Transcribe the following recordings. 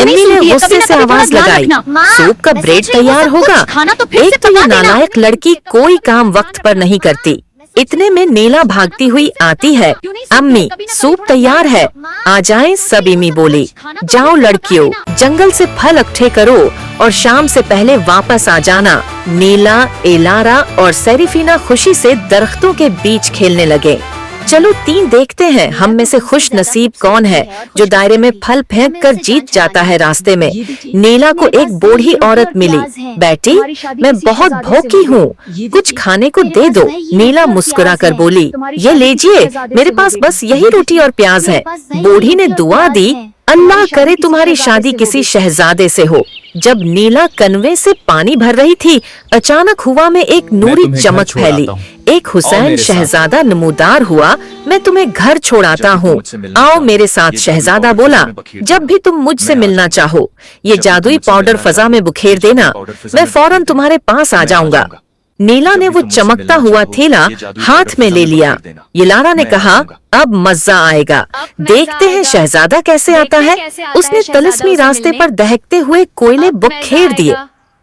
अम्मी ने गुस्से से आवाज लगाई, सूप का ब्रेड तैयार होगा। एक तो ये नालायक लड़की कोई काम वक्त पर नहीं करती। इतने में नीला भागती हुई आती है। अम्मी, सूप तैयार है, आ जाएं सब। इमी बोली, जाओ लड़कियों, जंगल से फल इकट्ठे करो और शाम से पहले वापस आ जाना। नीला, एलारा और सेरिफिना खुशी से दरख्तों के बीच खेलने लगे। चलो 3 देखते हैं हम में से खुश नसीब कौन है जो दायरे में फल फेंक कर जीत जाता है। रास्ते में नीला को एक बूढ़ी औरत मिली। बेटी, मैं बहुत भूखी हूँ, कुछ खाने को दे दो। नीला मुस्कुरा कर बोली, ये लीजिए, मेरे पास बस यही रोटी और प्याज है। बूढ़ी ने दुआ दी, अल्लाह करे तुम्हारी शादी किसी शहजादे से हो। जब नीला कनवे से पानी भर रही थी, अचानक हुआ में एक नूरी चमक फैली। एक हुसैन शहजादा नमूदार हुआ। मैं तुम्हें घर छोड़ाता हूँ, आओ मेरे साथ। शहजादा बोला, जब भी तुम मुझसे मिलना चाहो, ये जादुई पाउडर फजा में बुखेर देना, मैं फौरन तुम्हारे पास आ जाऊंगा। नीला ने वो चमकता हुआ थैला हाथ में ले लिया। येलारा ने कहा, अब मजा आएगा, देखते हैं शहजादा कैसे आता है। उसने तिलिस्मी रास्ते पर दहकते हुए कोयले बुखेर दिए।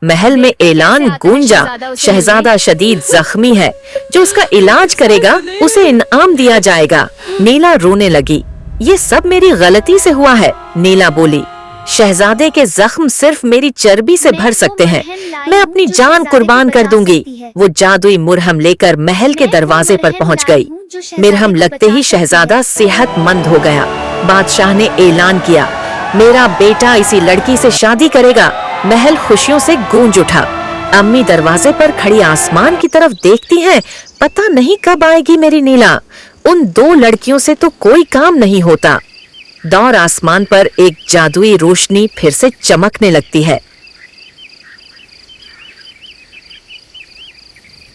महल में ऐलान गूंजा, शहजादा शदीद जख्मी है, जो उसका इलाज करेगा उसे इनाम दिया जाएगा। नीला रोने लगी, ये सब मेरी गलती से हुआ है। नीला बोली, शहजादे के जख्म सिर्फ मेरी चर्बी से भर सकते हैं, मैं अपनी जान कुर्बान कर दूंगी। वो जादुई मुरहम लेकर महल के दरवाजे पर पहुंच गई। मुरहम लगते ही शहजादा सेहतमंद हो गया। बादशाह ने ऐलान किया, मेरा बेटा इसी लड़की से शादी करेगा। महल खुशियों से गूंज उठा। अम्मी दरवाजे पर खड़ी आसमान की तरफ देखती हैं, पता नहीं कब आएगी मेरी नीला। उन 2 लड़कियों से तो कोई काम नहीं होता। दौर आसमान पर एक जादुई रोशनी फिर से चमकने लगती है।